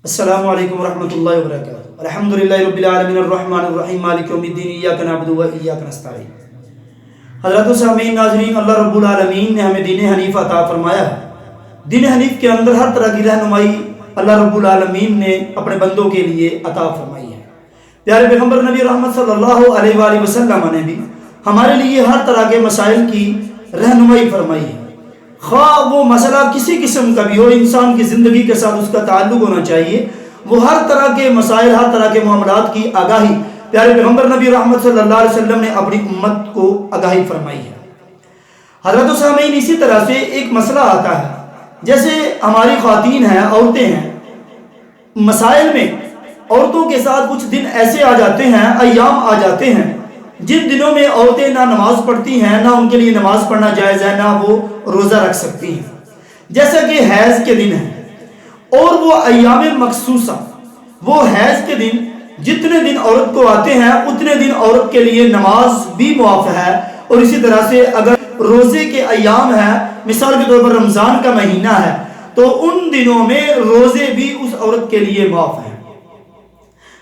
السلام علیکم ورحمۃ اللہ وبرکاتہ۔ الحمدللہ رب العالمین الرحمن الرحیم مالک یوم الدین ایاک نعبد و ایاک نستعین۔ حضرات و سامعین ناظرین، اللہ رب العالمین نے ہمیں دین حنیف عطا فرمایا ہے۔ دین حنیف کے اندر ہر طرح کی رہنمائی اللہ رب العالمین نے اپنے بندوں کے لیے عطا فرمائی ہے۔ پیارے پیغمبر نبی رحمت صلی اللہ علیہ وآلہ وسلم نے بھی ہمارے لیے ہر طرح کے مسائل کی رہنمائی فرمائی ہے، خواہ وہ مسئلہ کسی قسم کا بھی ہو، انسان کی زندگی کے ساتھ اس کا تعلق ہونا چاہیے۔ وہ ہر طرح کے مسائل، ہر طرح کے معاملات کی آگاہی پیارے پیغمبر نبی رحمت صلی اللہ علیہ وسلم نے اپنی امت کو آگاہی فرمائی ہے۔ حضرت و سامعین، اسی طرح سے ایک مسئلہ آتا ہے، جیسے ہماری خواتین ہیں، عورتیں ہیں، مسائل میں عورتوں کے ساتھ کچھ دن ایسے آ جاتے ہیں، ایام آ جاتے ہیں جن دنوں میں عورتیں نہ نماز پڑھتی ہیں، نہ ان کے لیے نماز پڑھنا جائز ہے، نہ وہ روزہ رکھ سکتی ہیں، جیسا کہ حیض کے دن ہیں۔ اور وہ ایام مخصوصہ، وہ حیض کے دن جتنے دن عورت کو آتے ہیں اتنے دن عورت کے لیے نماز بھی معاف ہے۔ اور اسی طرح سے اگر روزے کے ایام ہیں، مثال کے طور پر رمضان کا مہینہ ہے، تو ان دنوں میں روزے بھی اس عورت کے لیے معاف ہیں۔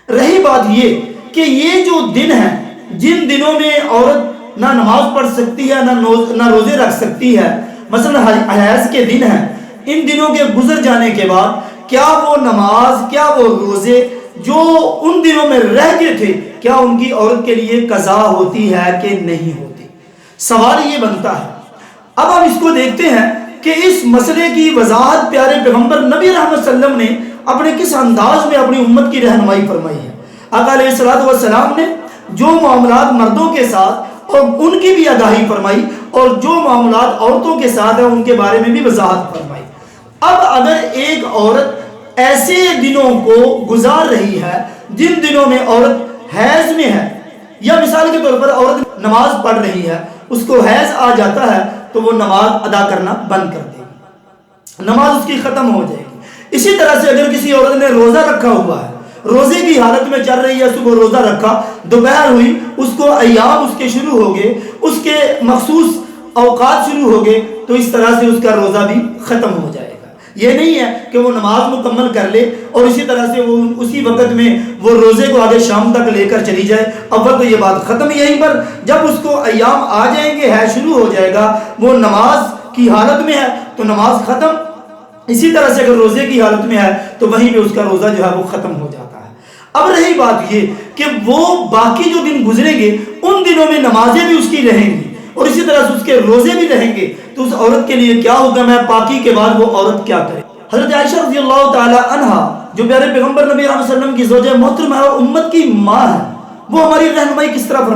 رہی بات یہ کہ یہ جو دن ہیں جن دنوں میں عورت نہ نماز پڑھ سکتی ہے، نہ روزے رکھ سکتی ہے، مثلا حیض کے دن ہیں، ان دنوں کے گزر جانے کے بعد کیا وہ نماز، کیا وہ روزے جو ان دنوں میں رہ گئے تھے، کیا ان کی عورت کے لیے قضا ہوتی ہے کہ نہیں ہوتی؟ سوال یہ بنتا ہے۔ اب ہم اس کو دیکھتے ہیں کہ اس مسئلے کی وضاحت پیارے پیغمبر نبی رحمت صلی اللہ علیہ وسلم نے اپنے کس انداز میں اپنی امت کی رہنمائی فرمائی ہے۔ آقا علیہ الصلوۃ والسلام نے جو معاملات مردوں کے ساتھ اور ان کی بھی آگاہی فرمائی، اور جو معاملات عورتوں کے ساتھ ہیں ان کے بارے میں بھی وضاحت فرمائی۔ اب اگر ایک عورت ایسے دنوں کو گزار رہی ہے جن دنوں میں عورت حیض میں ہے، یا مثال کے طور پر عورت نماز پڑھ رہی ہے، اس کو حیض آ جاتا ہے، تو وہ نماز ادا کرنا بند کر دے گی، نماز اس کی ختم ہو جائے گی۔ اسی طرح سے اگر کسی عورت نے روزہ رکھا ہوا ہے، روزے کی حالت میں چل رہی ہے، صبح روزہ رکھا، دوپہر ہوئی، اس کو ایام اس کے شروع ہو گئے، اس کے مخصوص اوقات شروع ہو گئے، تو اس طرح سے اس کا روزہ بھی ختم ہو جائے گا۔ یہ نہیں ہے کہ وہ نماز مکمل کر لے اور اسی طرح سے وہ اسی وقت میں وہ روزے کو آگے شام تک لے کر چلی جائے۔ اول تو یہ بات ختم، یہیں پر جب اس کو ایام آ جائیں گے، ہے شروع ہو جائے گا، وہ نماز کی حالت میں ہے تو نماز ختم۔ اسی طرح سے اگر روزے کی حالت میں ہے تو وہیں پہ اس کا روزہ جو ہے وہ ختم ہو جاتا ہے۔ اب رہی بات یہ کہ وہ باقی جو دن گزریں گے ان دنوں میں نمازیں بھی اس کی رہیں گی اور اسی طرح سے اس کے روزے بھی رہیں گے، تو اس عورت کے لیے کیا حکم ہے؟ پاکی کے بعد وہ عورت کیا کرے؟ حضرت عائشہ رضی اللہ تعالی عنہا، جو پیارے پیغمبر نبی رحمۃ صلی اللہ علیہ وسلم کی زوجہ محترمہ اور امت کی ماں ہے، وہ ہماری رہنمائی کس طرح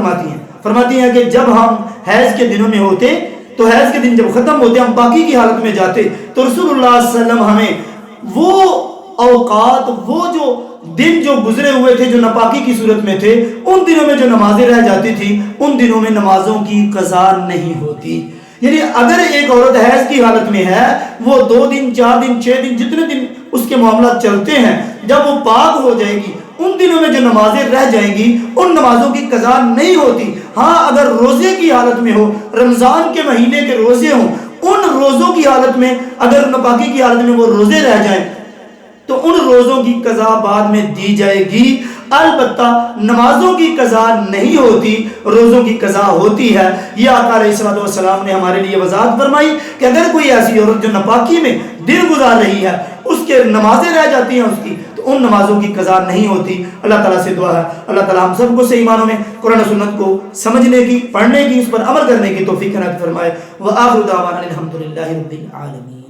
فرماتی ہیں کہ جب ہم حیض کے دنوں میں ہوتے تو حیض کے دن جب ختم ہوتے، ہم پاکی کی حالت میں جاتے، تو رسول اللہ صلی اللہ علیہ وسلم ہمیں وہ اوقات، وہ جو دن جو گزرے ہوئے تھے جو ناپاکی کی صورت میں تھے، ان دنوں میں جو نمازیں رہ جاتی تھی ان دنوں میں نمازوں کی قضا نہیں ہوتی۔ یعنی اگر ایک عورت حیض کی حالت میں ہے، وہ 2 دن 4 دن 6 دن جتنے دن اس کے معاملات چلتے ہیں، جب وہ پاک ہو جائے گی ان دنوں میں جو نمازیں رہ جائیں گی ان نمازوں کی قضا نہیں ہوتی۔ ہاں، اگر روزے کی حالت میں ہو، رمضان کے مہینے کے روزے ہوں، ان روزوں کی حالت میں اگر ناپاکی کی حالت میں وہ روزے رہ جائیں تو ان روزوں کی قضا بعد میں دی جائے گی، البتہ نمازوں کی قضا نہیں ہوتی، روزوں کی قضا ہوتی ہے۔ یہ آقا علیہ الصلوۃ والسلام نے ہمارے لیے وضاحت فرمائی کہ اگر کوئی ایسی عورت جو ناپاکی میں دن گزار رہی ہے، اس کے نمازیں رہ جاتی ہیں اس کی، تو ان نمازوں کی قضا نہیں ہوتی۔ اللہ تعالیٰ سے دعا ہے اللہ تعالیٰ ہم سب کو صحیح معنوں میں قرآن و سنت کو سمجھنے کی، پڑھنے کی، اس پر عمل کرنے کی توفیق عنایت فرمائے۔ وآخر دعوانا الحمدللہ رب العالمین۔